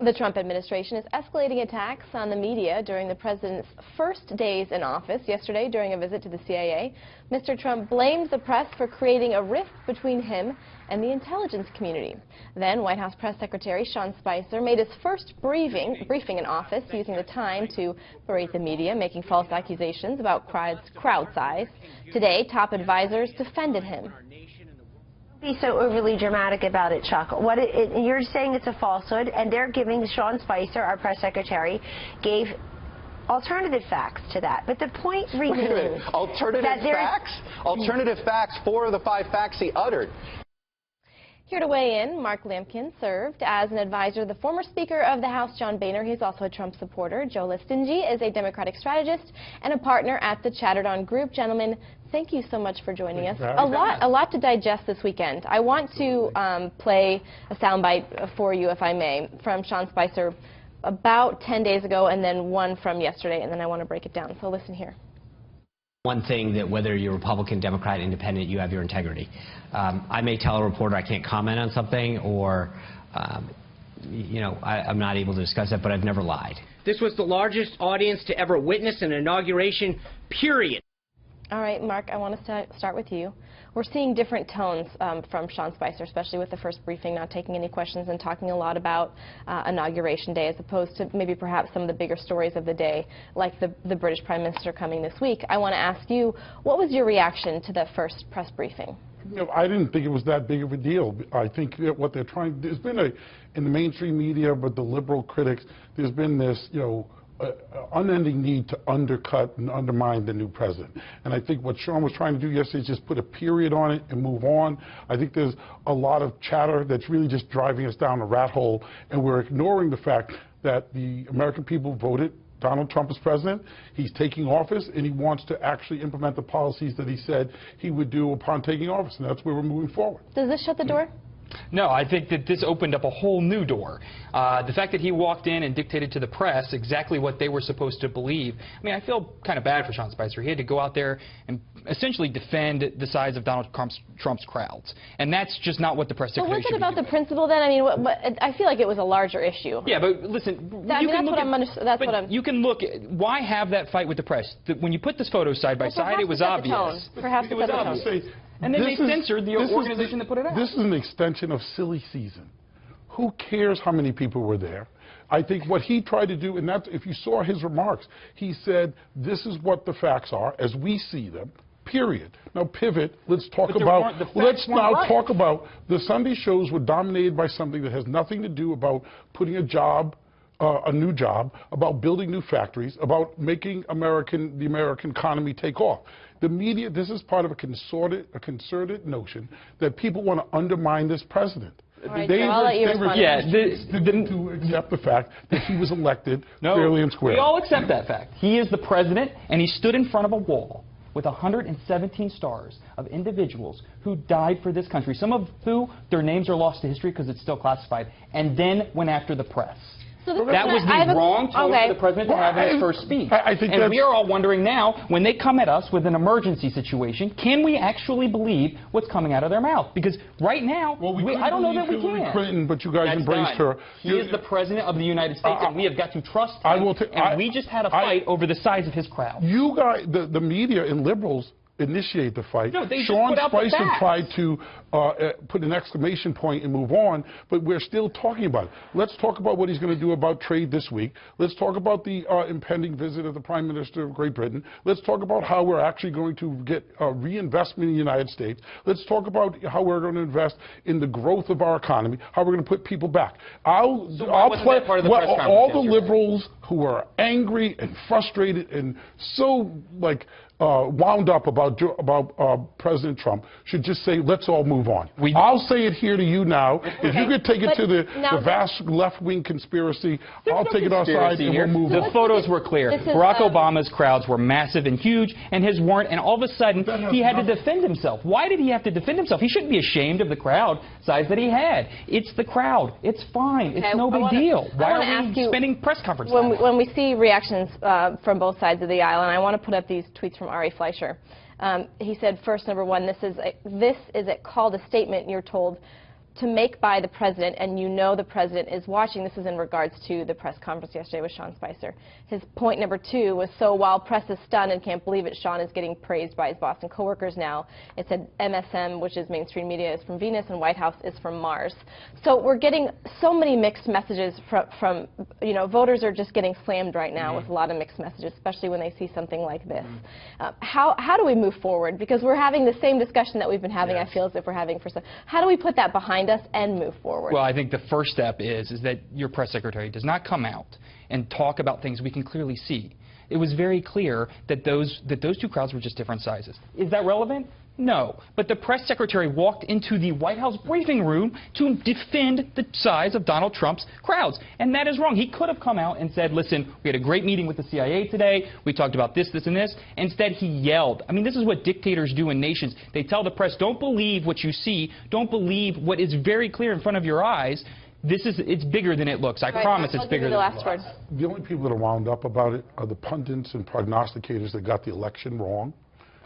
The Trump administration is escalating attacks on the media during the president's first days in office. Yesterday, during a visit to the CIA, Mr. Trump blamed the press for creating a rift between him and the intelligence community. Then, White House Press Secretary Sean Spicer made his first briefing in office, using the time to berate the media, making false accusations about crowd size. Today, top advisors defended him. Be so overly dramatic about it, Chuck. You're saying it's a falsehood, and they're giving Sean Spicer, our press secretary, gave alternative facts to that. But the point remains alternative facts? Alternative facts, 4 of the 5 facts he uttered. Here to weigh in, Mark Lampkin served as an advisor to the former Speaker of the House, John Boehner. He's also a Trump supporter. Joe Listonji is a Democratic strategist and a partner at the Chattered On Group. Gentlemen, thank you so much for joining us. A lot to digest this weekend. I want to play a soundbite for you, if I may, from Sean Spicer about 10 days ago, and then one from yesterday, and then I want to break it down. So listen here. One thing that whether you're Republican, Democrat, Independent, you have your integrity. I may tell a reporter I can't comment on something, or you know, I'm not able to discuss it, but I've never lied. This was the largest audience to ever witness an inauguration, period. All right, Mark, I want to start with you. We're seeing different tones from Sean Spicer, especially with the first briefing, not taking any questions and talking a lot about Inauguration Day, as opposed to maybe perhaps some of the bigger stories of the day, like the British Prime Minister coming this week. I want to ask you, what was your reaction to the first press briefing? You know, I didn't think it was that big of a deal. I think that what they're trying, there's been in the mainstream media, but the liberal critics, there's been this, you know, unending need to undercut and undermine the new president. And I think what Sean was trying to do yesterday is just put a period on it and move on. I think there's a lot of chatter that's really just driving us down a rat hole, and we're ignoring the fact that the American people voted Donald Trump as president. He's taking office, and he wants to actually implement the policies that he said he would do upon taking office, and that's where we're moving forward. Does this shut the door? No, I think that this opened up a whole new door. The fact that he walked in and dictated to the press exactly what they were supposed to believe. I mean, I feel kind of bad for Sean Spicer. He had to go out there and essentially defend the size of Donald Trump's crowds. And that's just not what the press secretary should be doing. Was it about the principle then? I mean, I feel like it was a larger issue. Yeah, but listen, you can look at why have that fight with the press. When you put this photo side by side, it was obvious. Perhaps it was obvious. And then they censored the organization that put it out. This is an extension of silly season. Who cares how many people were there? I think what he tried to do, and that's, if you saw his remarks, he said, this is what the facts are as we see them, period. Now pivot, let's talk about, talk about the Sunday shows were dominated by something that has nothing to do about putting a job, a new job, about building new factories, about making the American economy take off. The media, this is part of a concerted notion that people want to undermine this president. Right, they didn't to accept the fact that he was elected fairly and squarely. We all accept that fact. He is the president, and he stood in front of a wall with 117 stars of individuals who died for this country, some of who their names are lost to history because it's still classified, and then went after the press. So that was the wrong tone for the president to have in his first speech. And we are all wondering now, when they come at us with an emergency situation, can we actually believe what's coming out of their mouth? Because right now, I don't know that we can. Clinton, but you guys embraced her. He is the president of the United States, and we have got to trust him. And we just had a fight over the size of his crowd. You guys, the media and liberals, initiate the fight. No, Sean Spicer tried to put an exclamation point and move on, but we're still talking about it. Let's talk about what he's going to do about trade this week. Let's talk about the impending visit of the Prime Minister of Great Britain. Let's talk about how we're actually going to get reinvestment in the United States. Let's talk about how we're going to invest in the growth of our economy, how we're going to put people back. All the liberals who are angry and frustrated and so wound up about President Trump should just say, let's all move on. I'll say it here to you now. If you could take it to the vast left-wing conspiracy, I'll take it outside and we'll move on. The photos were clear. Barack Obama's crowds were massive and huge, and his weren't, and all of a sudden he had to defend himself. Why did he have to defend himself? He shouldn't be ashamed of the crowd size that he had. It's the crowd. It's fine. It's no big deal. Why are we spending press conference time? When we see reactions from both sides of the aisle, and I want to put up these tweets from Ari Fleischer. He said, first, number one, this is called a statement, you're told, to make by the president, and you know the president is watching. This is in regards to the press conference yesterday with Sean Spicer. His point number 2 was, so while press is stunned and can't believe it, Sean is getting praised by his Boston coworkers now. It said MSM, which is mainstream media, is from Venus, and White House is from Mars. So we're getting so many mixed messages from you know, voters are just getting slammed right now with a lot of mixed messages, especially when they see something like this. How do we move forward? Because we're having the same discussion that we've been having, I feel as if we're having for some. How do we put that behind us and move forward? Well, I think the first step is that your press secretary does not come out and talk about things we can clearly see. It was very clear that those two crowds were just different sizes. Is that relevant? No. But the press secretary walked into the White House briefing room to defend the size of Donald Trump's crowds. And that is wrong. He could have come out and said, listen, we had a great meeting with the CIA today. We talked about this, this, and this. Instead, he yelled. I mean, this is what dictators do in nations. They tell the press, don't believe what you see. Don't believe what is very clear in front of your eyes. It's bigger than it looks. I promise it's bigger than it looks. The only people that are wound up about it are the pundits and prognosticators that got the election wrong.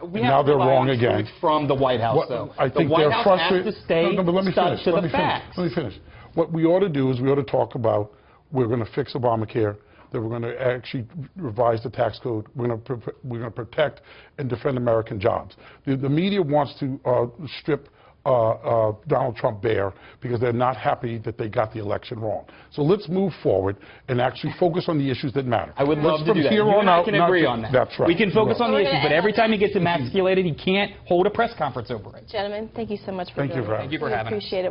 We now they're wrong again. From the White House, though. I think the White they're House frustrated. has to stay but let me stuck finish. to Let the me finish. facts. Let me finish. What we ought to do is we ought to talk about we're going to fix Obamacare, that we're going to actually revise the tax code, we're going to protect and defend American jobs. The media wants to strip Donald Trump bare because they're not happy that they got the election wrong. So let's move forward and actually focus on the issues that matter. I would love to do that. You and I can agree on that. That's right. We can focus on the issues, but every time he gets emasculated, he can't hold a press conference over it. Gentlemen, thank you so much for joining us. Thank you for having us. Appreciate it.